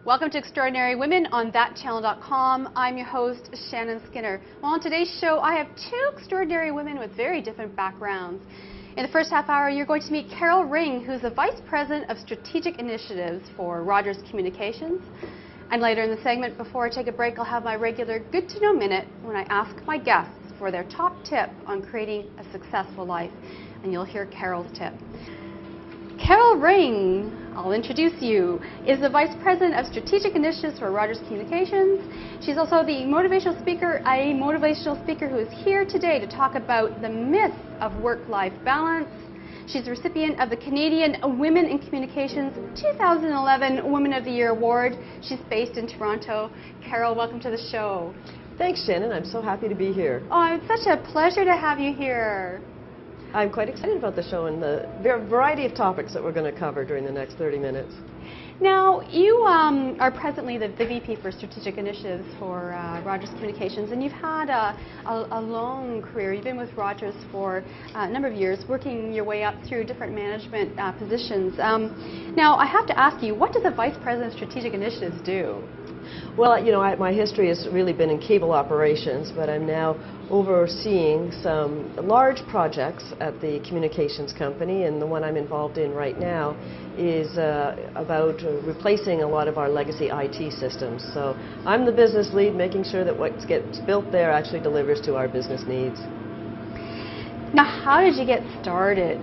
Welcome to Extraordinary Women on thatchannel.com. I'm your host, Shannon Skinner. Well, on today's show, I have two extraordinary women with very different backgrounds. In the first half hour, you're going to meet Carol Ring, who's the Vice President of Strategic Initiatives for Rogers Communications. And later in the segment, before I take a break, I'll have my regular Good to Know Minute when I ask my guests for their top tip on creating a successful life. And you'll hear Carol's tip. Carol Ring, I'll introduce you, is the Vice President of Strategic Initiatives for Rogers Communications. She's also the motivational speaker who is here today to talk about the myth of work-life balance. She's the recipient of the Canadian Women in Communications 2011 Women of the Year Award. She's based in Toronto. Carol, welcome to the show. Thanks, Shannon. I'm so happy to be here. Oh, it's such a pleasure to have you here. I'm quite excited about the show and the variety of topics that we're going to cover during the next 30 minutes. Now, you are presently the VP for Strategic Initiatives for Rogers Communications, and you've had a long career. You've been with Rogers for a number of years, working your way up through different management positions. Now, I have to ask you, what does a Vice President of Strategic Initiatives do? Well, you know, my history has really been in cable operations, but I'm now overseeing some large projects at the communications company, and the one I'm involved in right now is about replacing a lot of our legacy IT systems. So I'm the business lead, making sure that what gets built there actually delivers to our business needs. Now, how did you get started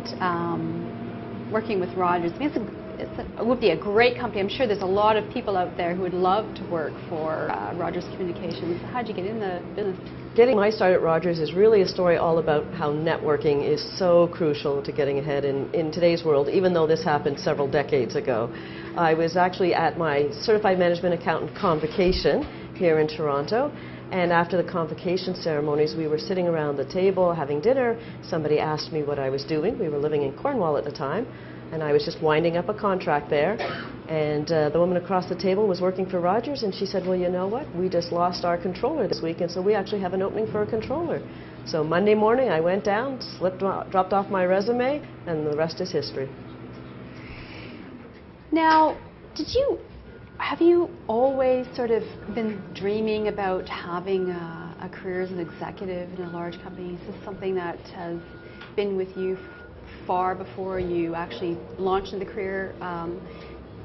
working with Rogers? I mean, it would be a great company. I'm sure there's a lot of people out there who would love to work for Rogers Communications. How did you get in the business? Getting my start at Rogers is really a story all about how networking is so crucial to getting ahead in today's world, even though this happened several decades ago. I was actually at my Certified Management Accountant convocation here in Toronto, and after the convocation ceremonies, we were sitting around the table having dinner. Somebody asked me what I was doing. We were living in Cornwall at the time, and I was just winding up a contract there. And the woman across the table was working for Rogers, and she said, well, you know what? We just lost our controller this week, and so we actually have an opening for a controller. So Monday morning, I went down, dropped off my resume, and the rest is history. Now, have you always sort of been dreaming about having a career as an executive in a large company? Is this something that has been with you far before you actually launched in the career?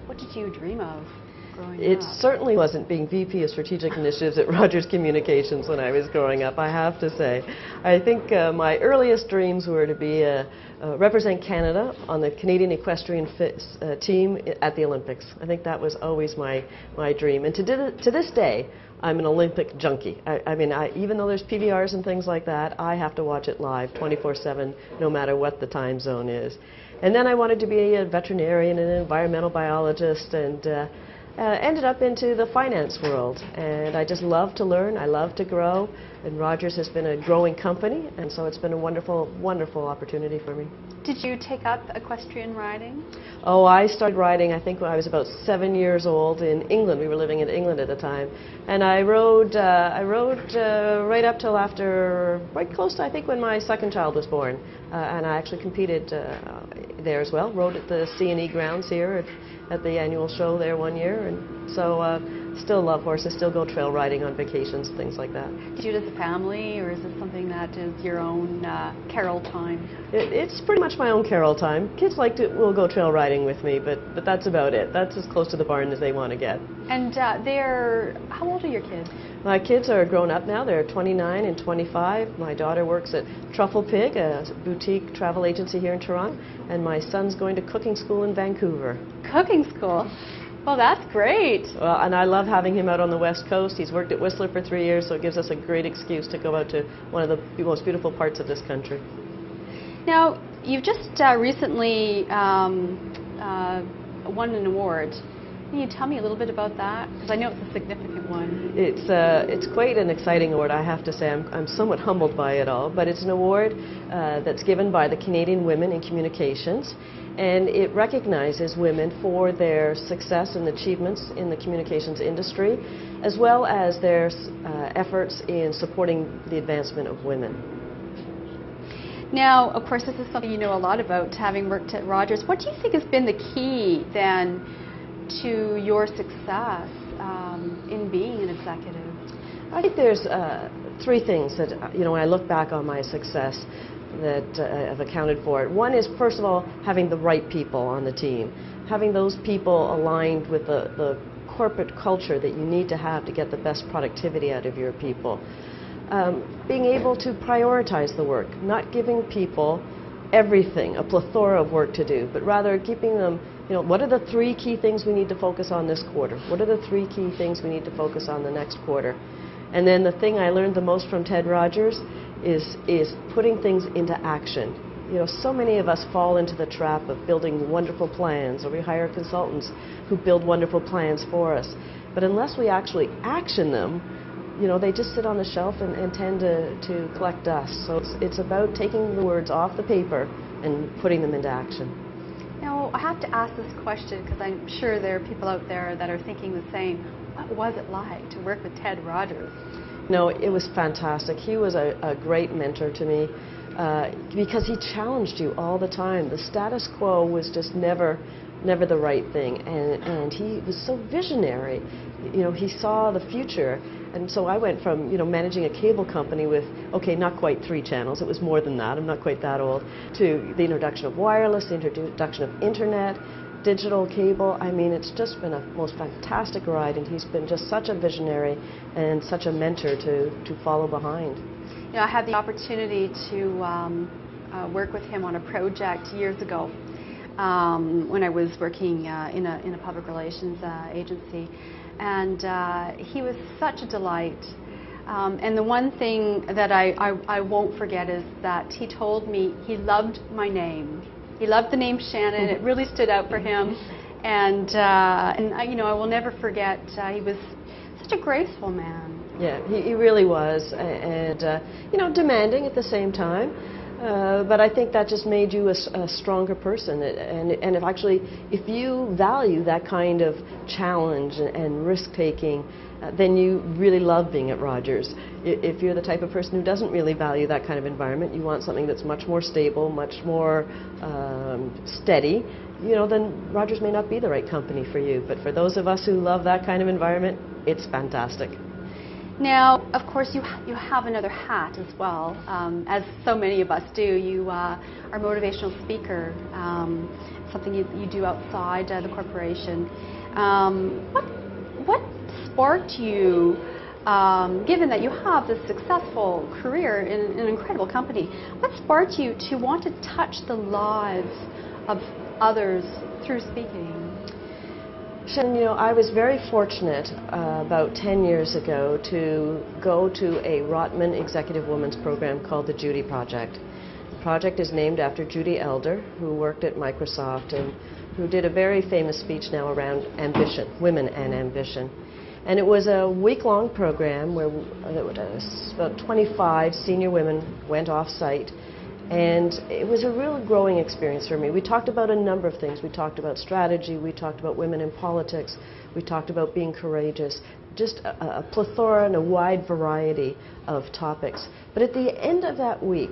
What did you dream of growing up? It certainly wasn't being VP of Strategic Initiatives at Rogers Communications when I was growing up, I have to say. I think my earliest dreams were to be represent Canada on the Canadian equestrian team at the Olympics. I think that was always my dream. And to this day, I'm an Olympic junkie. I mean, even though there's PBRs and things like that, I have to watch it live 24/7, no matter what the time zone is. And then I wanted to be a veterinarian and an environmental biologist, and ended up into the finance world. And I just love to learn. I love to grow. And Rogers has been a growing company, and so it's been a wonderful, wonderful opportunity for me. Did you take up equestrian riding? Oh, I started riding, I think, when I was about 7 years old in England. We were living in England at the time. And I rode right up till right close to, I think, when my second child was born. And I actually competed there as well. Rode at the C&E grounds here at the annual show there one year. And so still love horses, still go trail riding on vacations, things like that. Did you do it as a family, or is it something that is your own Carol time? It's pretty much my own Carol time. Kids will go trail riding with me, but that's about it. That's as close to the barn as they want to get. And how old are your kids? My kids are grown up now. They're 29 and 25. My daughter works at Truffle Pig, a boutique travel agency here in Toronto, and my son's going to cooking school in Vancouver. Cooking school? Well, that's great. Well, and I love having him out on the West Coast. He's worked at Whistler for 3 years, so it gives us a great excuse to go out to one of the most beautiful parts of this country. Now, you've just recently won an award. Can you tell me a little bit about that? Because I know it's a significant one. It's quite an exciting award, I have to say. I'm somewhat humbled by it all, but it's an award that's given by the Canadian Women in Communications, and it recognizes women for their success and achievements in the communications industry, as well as their efforts in supporting the advancement of women. Now, of course, this is something you know a lot about, having worked at Rogers. What do you think has been the key, then, to your success in being an executive? I think there's three things that, when I look back on my success that I've accounted for it. One is, first of all, having the right people on the team, having those people aligned with the corporate culture that you need to have to get the best productivity out of your people. Being able to prioritize the work, not giving people everything, a plethora of work to do, but rather keeping them, what are the three key things we need to focus on this quarter? What are the three key things we need to focus on the next quarter? And then the thing I learned the most from Ted Rogers is putting things into action. So many of us fall into the trap of building wonderful plans, or we hire consultants who build wonderful plans for us. But unless we actually action them, they just sit on the shelf and tend to collect dust. So it's about taking the words off the paper and putting them into action. Now, I have to ask this question because I'm sure there are people out there that are thinking the same. What was it like to work with Ted Rogers? No, it was fantastic. He was a great mentor to me because he challenged you all the time. The status quo was just never the right thing, and he was so visionary. He saw the future. And so I went from, managing a cable company with, okay, not quite 3 channels, it was more than that, I'm not quite that old, to the introduction of wireless, the introduction of internet, digital cable. I mean, it's just been a most fantastic ride, and he's been just such a visionary and such a mentor to follow behind. I had the opportunity to work with him on a project years ago when I was working in a public relations agency. And he was such a delight. And the one thing that I won't forget is that he told me he loved my name. He loved the name Shannon. It really stood out for him. And I will never forget, he was such a graceful man. Yeah, he really was. And demanding at the same time. But I think that just made you a stronger person. And if you value that kind of challenge and risk-taking, then you really love being at Rogers. If you're the type of person who doesn't really value that kind of environment, you want something that's much more stable, much more steady, then Rogers may not be the right company for you. But for those of us who love that kind of environment, it's fantastic. Now, of course, you have another hat as well, as so many of us do. You are a motivational speaker, something you do outside the corporation. What sparked you, given that you have this successful career in an incredible company, what sparked you to want to touch the lives of others through speaking? Shannon, I was very fortunate about 10 years ago to go to a Rotman Executive Women's program called the Judy Project. The project is named after Judy Elder, who worked at Microsoft and who did a very famous speech now around ambition, women and ambition. And it was a week-long program where about 25 senior women went off-site. And it was a real growing experience for me. We talked about a number of things. We talked about strategy, we talked about women in politics, we talked about being courageous, just a plethora and a wide variety of topics. But at the end of that week,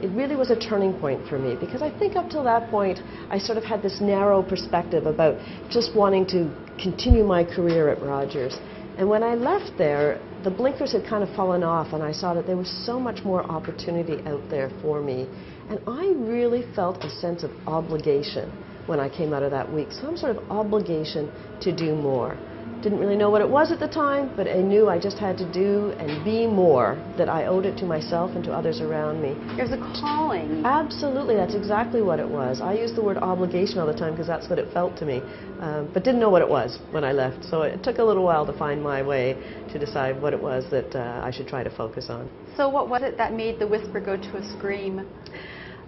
it really was a turning point for me, because I think up till that point, I sort of had this narrow perspective about just wanting to continue my career at Rogers. And when I left there, the blinkers had kind of fallen off, and I saw that there was so much more opportunity out there for me. And I really felt a sense of obligation when I came out of that week, some sort of obligation to do more. Didn't really know what it was at the time, but I knew I just had to do and be more, that I owed it to myself and to others around me. There's a calling. Absolutely, that's exactly what it was. I use the word obligation all the time because that's what it felt to me, but didn't know what it was when I left. So it took a little while to find my way to decide what it was that I should try to focus on. So what was it that made the whisper go to a scream?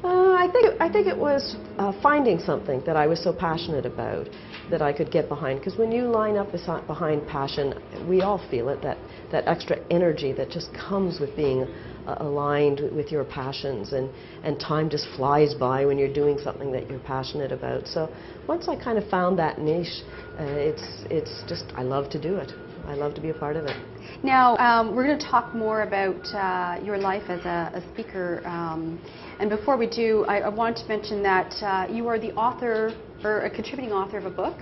I think it was finding something that I was so passionate about that I could get behind. Because when you line up behind passion, we all feel it, that extra energy that just comes with being aligned with your passions, and time just flies by when you're doing something that you're passionate about. So once I kind of found that niche, it's just, I love to do it. I love to be a part of it. Now, we're going to talk more about your life as a speaker. And before we do, I want to mention that you are the author, or a contributing author of a book.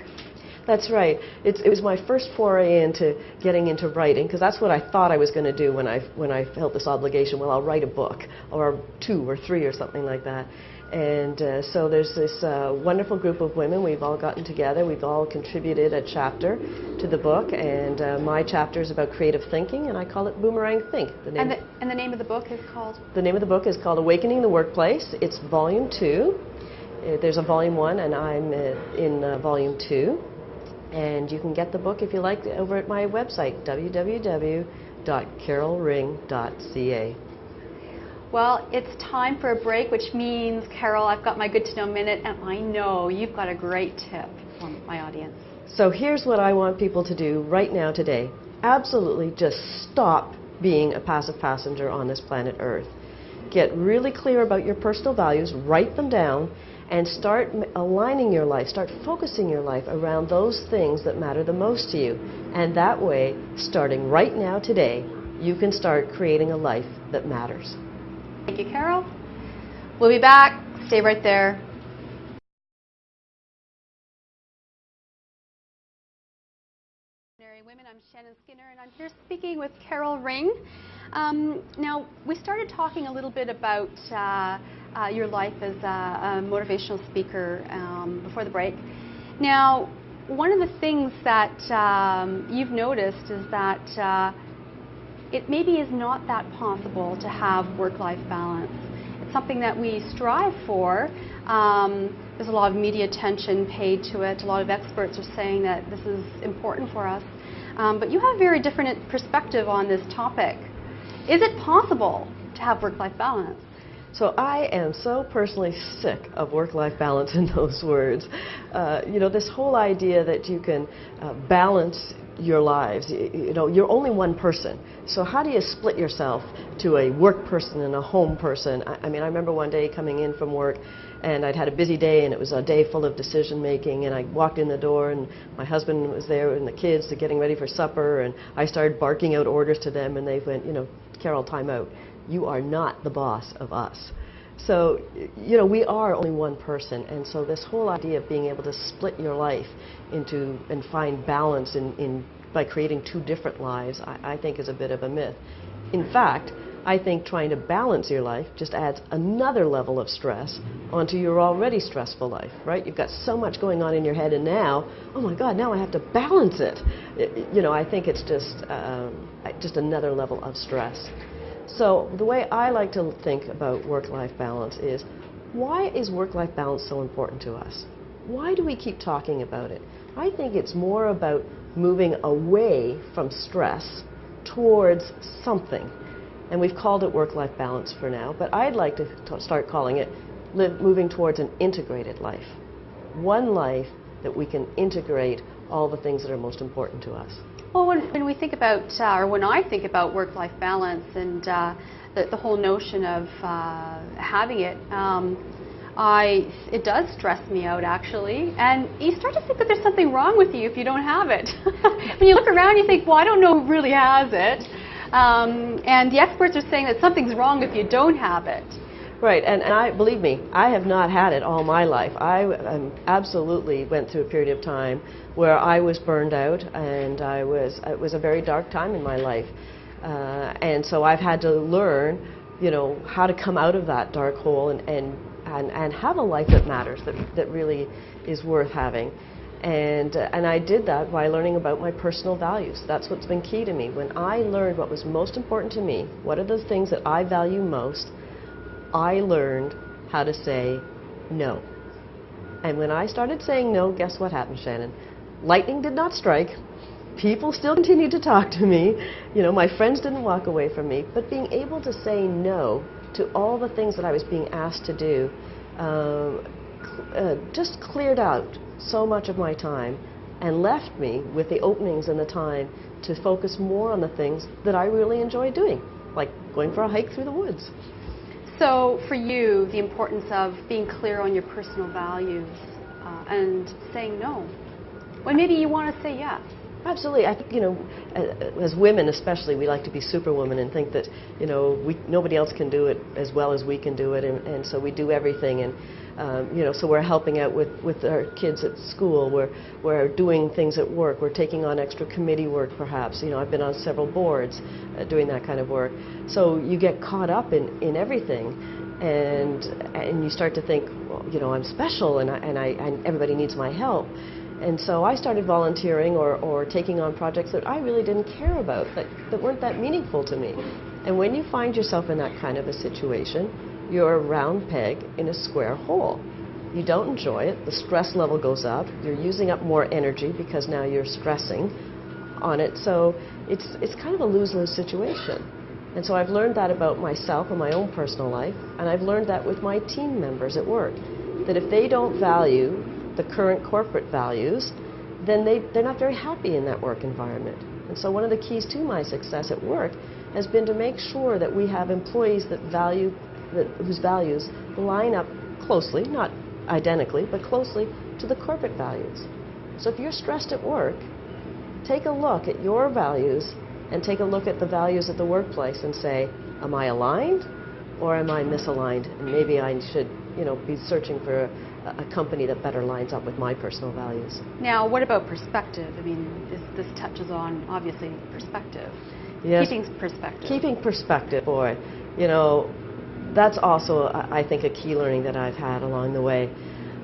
That's right. It was my first foray into getting into writing, because that's what I thought I was going to do when I felt this obligation. Well, I'll write a book, or 2 or 3 or something like that. And so there's this wonderful group of women. We've all gotten together. We've all contributed a chapter to the book. And my chapter is about creative thinking, and I call it Boomerang Think. And the name of the book is called? The name of the book is called Awakening the Workplace. It's Volume 2. There's a Volume 1, and I'm in Volume 2. And you can get the book, if you like, over at my website, www.carolring.ca. Well, it's time for a break, which means, Carol, I've got my Good to Know Minute, and I know you've got a great tip for my audience. So here's what I want people to do right now today. Absolutely just stop being a passive passenger on this planet Earth. Get really clear about your personal values, write them down, and start aligning your life, start focusing your life around those things that matter the most to you. And that way, starting right now today, you can start creating a life that matters. Thank you, Carol. We'll be back. Stay right there. Women, I'm Shannon Skinner, and I'm here speaking with Carol Ring. Now, we started talking a little bit about your life as a motivational speaker before the break. Now, one of the things that you've noticed is that it maybe is not that possible to have work-life balance. It's something that we strive for. There's a lot of media attention paid to it. A lot of experts are saying that this is important for us. But you have a very different perspective on this topic. Is it possible to have work-life balance? So I am so personally sick of work-life balance in those words. You know, this whole idea that you can balance your lives. You know, you're only one person. So how do you split yourself to a work person and a home person? I mean, I remember one day coming in from work, and I'd had a busy day, and it was a day full of decision making, and I walked in the door, and my husband was there, and the kids are getting ready for supper, and I started barking out orders to them, and they went, you know, Carol, time out. You are not the boss of us. So, you know, we are only one person, and so this whole idea of being able to split your life into and find balance by creating 2 different lives, I think is a bit of a myth. In fact, I think trying to balance your life just adds another level of stress onto your already stressful life, right? You've got so much going on in your head, and now, oh my God, now I have to balance it. You know, I think it's just another level of stress. So the way I like to think about work-life balance is, why is work-life balance so important to us? Why do we keep talking about it? I think it's more about moving away from stress towards something. And we've called it work-life balance for now, but I'd like to start calling it moving towards an integrated life. One life that we can integrate all the things that are most important to us. Well, when we think about, or when I think about work-life balance and the whole notion of having it, it does stress me out, actually. And you start to think that there's something wrong with you if you don't have it. When you look around, you think, well, I don't know who really has it. And the experts are saying that something's wrong if you don't have it. Right, and believe me, I have not had it all my life. I absolutely went through a period of time where I was burned out, and it was a very dark time in my life. And so I've had to learn, you know, how to come out of that dark hole and have a life that matters, that really is worth having. And I did that by learning about my personal values. That's what's been key to me. When I learned what was most important to me, what are the things that I value most, I learned how to say no. And when I started saying no, guess what happened, Shannon? Lightning did not strike. People still continued to talk to me. You know, my friends didn't walk away from me. But being able to say no to all the things that I was being asked to do just cleared out so much of my time and left me with the openings and the time to focus more on the things that I really enjoy doing, like going for a hike through the woods. So for you, the importance of being clear on your personal values and saying no, when maybe you want to say yes. Absolutely. I think, as women especially, we like to be superwoman and think that, nobody else can do it as well as we can do it, and so we do everything. And, so we're helping out with our kids at school. We're doing things at work. We're taking on extra committee work, perhaps. I've been on several boards doing that kind of work. So you get caught up in everything, and you start to think, well, I'm special, and everybody needs my help. And so I started volunteering or taking on projects that I really didn't care about, that weren't that meaningful to me. And when you find yourself in that kind of a situation, you're a round peg in a square hole. You don't enjoy it. The stress level goes up. You're using up more energy because now you're stressing on it. So it's kind of a lose-lose situation. And so I've learned that about myself and my own personal life, and I've learned that with my team members at work, that if they don't value the current corporate values, then they're not very happy in that work environment. And so one of the keys to my success at work has been to make sure that we have employees whose values line up closely, not identically, but closely to the corporate values. So if you're stressed at work, take a look at your values and take a look at the values at the workplace and say, am I aligned or am I misaligned? And maybe I should, be searching for a company that better lines up with my personal values. Now, what about perspective? I mean, this touches on, obviously, perspective. Yes. Keeping perspective. Keeping perspective, boy. That's also, I think, a key learning that I've had along the way.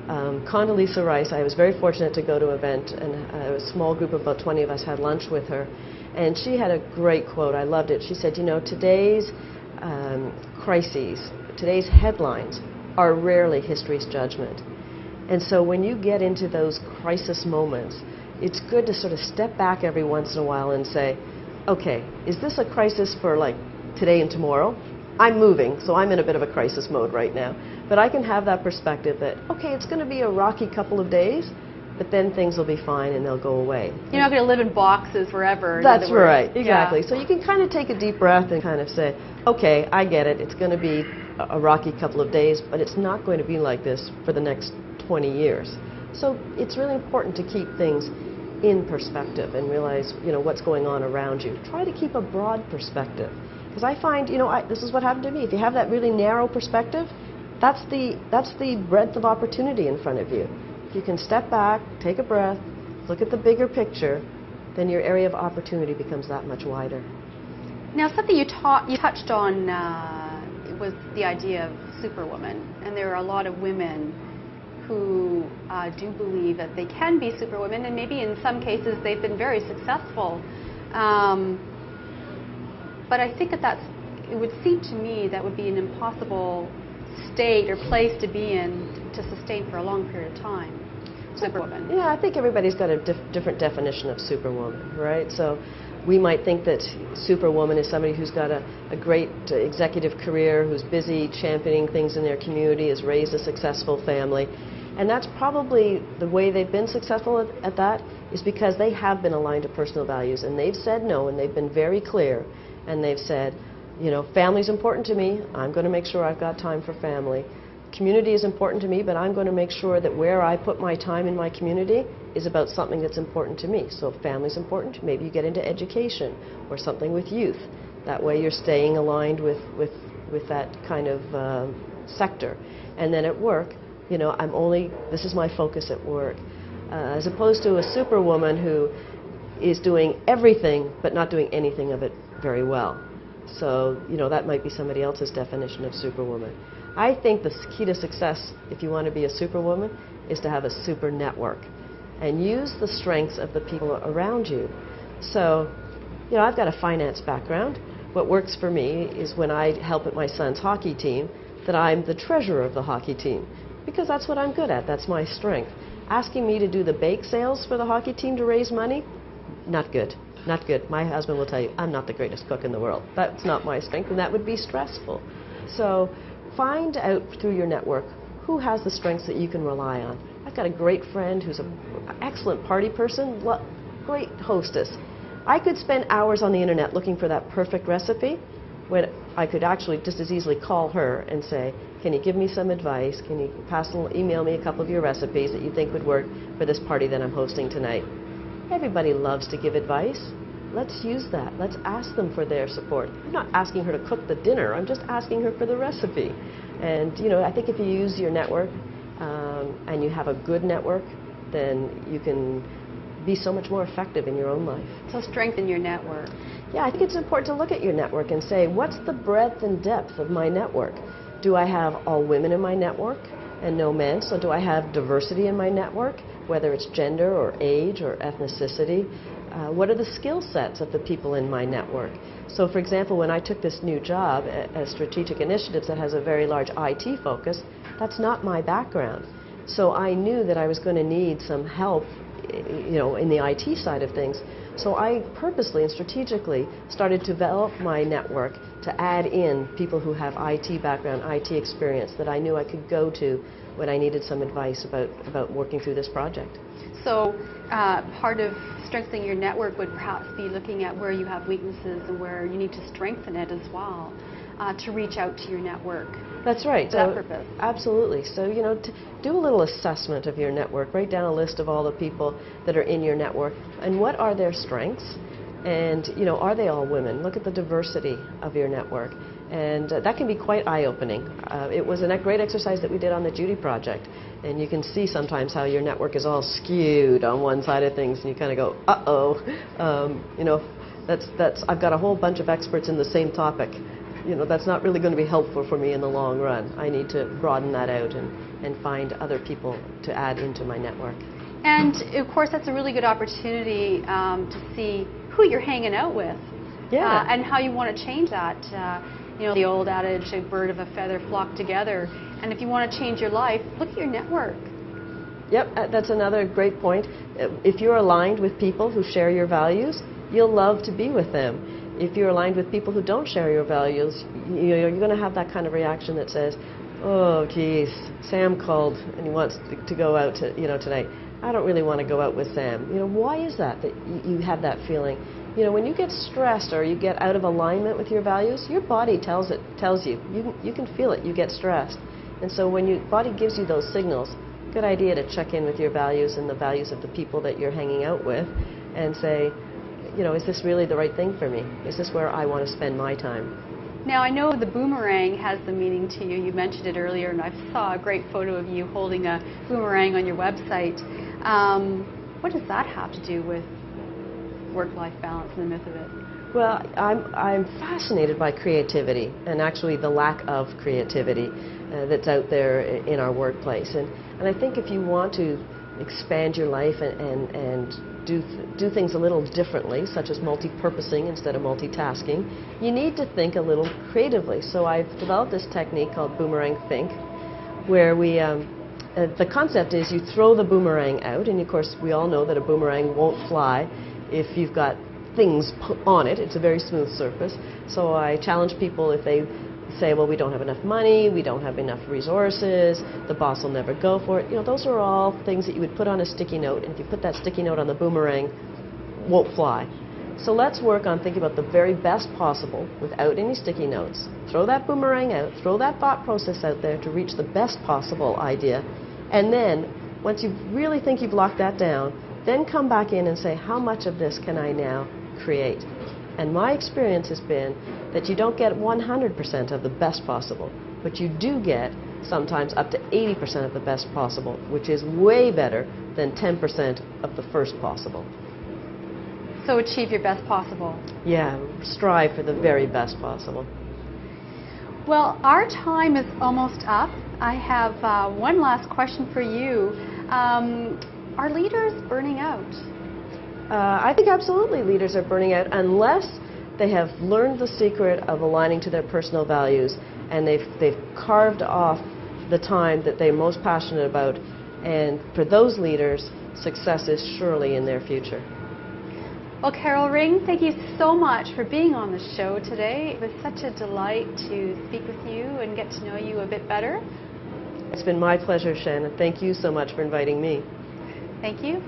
Condoleezza Rice, I was very fortunate to go to an event, and a small group of about 20 of us had lunch with her, and she had a great quote. I loved it. She said, today's crises, today's headlines are rarely history's judgment. And so when you get into those crisis moments, it's good to sort of step back every once in a while and say, okay, is this a crisis for like today and tomorrow? I'm moving, so I'm in a bit of a crisis mode right now. But I can have that perspective that, okay, it's going to be a rocky couple of days, but then things will be fine and they'll go away. You're not going to live in boxes forever. That's right, exactly. Yeah. So you can kind of take a deep breath and kind of say, okay, I get it. It's going to be a rocky couple of days, but it's not going to be like this for the next 20 years. So it's really important to keep things in perspective and realize, what's going on around you. Try to keep a broad perspective. Because I find, this is what happened to me. If you have that really narrow perspective, that's the breadth of opportunity in front of you. If you can step back, take a breath, look at the bigger picture, then your area of opportunity becomes that much wider. Now, something you touched on was the idea of Superwoman, and there are a lot of women who do believe that they can be Superwomen, and maybe in some cases they've been very successful. But I think it would seem to me that would be an impossible state or place to be in to sustain for a long period of time. Superwoman. Yeah, I think everybody's got a different definition of Superwoman, right? So we might think that Superwoman is somebody who's got a great executive career, who's busy championing things in their community, has raised a successful family. And that's probably the way they've been successful at that is because they have been aligned to personal values, and they've said no, and they've been very clear, and they've said, family's important to me. I'm going to make sure I've got time for family. Community is important to me, but I'm going to make sure that where I put my time in my community is about something that's important to me. So if family's important, maybe you get into education or something with youth. That way you're staying aligned with that kind of sector. And then at work, this is my focus at work. As opposed to a superwoman who is doing everything but not doing anything of it very well. So, that might be somebody else's definition of Superwoman. I think the key to success, if you want to be a Superwoman, is to have a super network and use the strengths of the people around you. So, I've got a finance background. What works for me is when I help at my son's hockey team, that I'm the treasurer of the hockey team, because that's what I'm good at. That's my strength. Asking me to do the bake sales for the hockey team to raise money, not good. Not good. My husband will tell you, I'm not the greatest cook in the world. That's not my strength, and that would be stressful. So find out through your network who has the strengths that you can rely on. I've got a great friend who's an excellent party person, great hostess. I could spend hours on the internet looking for that perfect recipe when I could actually just as easily call her and say, can you give me some advice? Can you email me a couple of your recipes that you think would work for this party that I'm hosting tonight? Everybody loves to give advice. Let's use that. Let's ask them for their support. I'm not asking her to cook the dinner. I'm just asking her for the recipe. And, you know, I think if you use your network and you have a good network, then you can be so much more effective in your own life. So strengthen your network. Yeah, I think it's important to look at your network and say, what's the breadth and depth of my network? Do I have all women in my network and no men? So do I have diversity in my network, whether it's gender or age or ethnicity? What are the skill sets of the people in my network? So for example, when I took this new job as Strategic Initiatives that has a very large IT focus, that's not my background. So I knew that I was going to need some help, you know, in the IT side of things. So I purposely and strategically started to develop my network to add in people who have IT background, IT experience that I knew I could go to when I needed some advice about working through this project. So part of strengthening your network would perhaps be looking at where you have weaknesses and where you need to strengthen it as well, to reach out to your network. That's right. For that purpose. Absolutely. So, you know, do a little assessment of your network. Write down a list of all the people that are in your network and what are their strengths. And, you know, are they all women? Look at the diversity of your network. And that can be quite eye-opening. It was a great exercise that we did on the Judy project. And you can see sometimes how your network is all skewed on one side of things, and you kind of go, uh-oh. You know, I've got a whole bunch of experts in the same topic. You know, that's not really going to be helpful for me in the long run. I need to broaden that out and find other people to add into my network. And of course, that's a really good opportunity to see who you're hanging out with. Yeah. And how you want to change that. You know, the old adage, a bird of a feather flock together. And if you want to change your life, look at your network. Yep, that's another great point. If you're aligned with people who share your values, you'll love to be with them. If you're aligned with people who don't share your values, you're going to have that kind of reaction that says, oh, geez, Sam called and he wants to go out tonight. I don't really want to go out with Sam. You know, why is that you have that feeling? You know, when you get stressed or you get out of alignment with your values, your body tells you. You can feel it. You get stressed. And so when your body gives you those signals, good idea to check in with your values and the values of the people that you're hanging out with and say, you know, is this really the right thing for me? Is this where I want to spend my time? Now, I know the boomerang has the meaning to you. You mentioned it earlier, and I saw a great photo of you holding a boomerang on your website. What does that have to do with work-life balance and the myth of it? Well, I'm fascinated by creativity and actually the lack of creativity that's out there in our workplace. And I think if you want to expand your life and do things a little differently, such as multi-purposing instead of multitasking, you need to think a little creatively. So I've developed this technique called Boomerang Think, where the concept is you throw the boomerang out, and of course we all know that a boomerang won't fly if you've got things put on it. It's a very smooth surface. So I challenge people if they say, well, we don't have enough money, we don't have enough resources, the boss will never go for it. You know, those are all things that you would put on a sticky note, and if you put that sticky note on the boomerang, it won't fly. So let's work on thinking about the very best possible without any sticky notes. Throw that boomerang out, throw that thought process out there to reach the best possible idea, and then once you really think you've locked that down, then come back in and say, how much of this can I now create? And my experience has been that you don't get 100% of the best possible, but you do get sometimes up to 80% of the best possible, which is way better than 10% of the first possible. So achieve your best possible. Yeah, strive for the very best possible. Well, our time is almost up. I have one last question for you. Are leaders burning out? I think absolutely leaders are burning out unless they have learned the secret of aligning to their personal values and they've carved off the time that they're most passionate about. And for those leaders, success is surely in their future. Well, Carol Ring, thank you so much for being on the show today. It was such a delight to speak with you and get to know you a bit better. It's been my pleasure, Shannon. Thank you so much for inviting me. Thank you.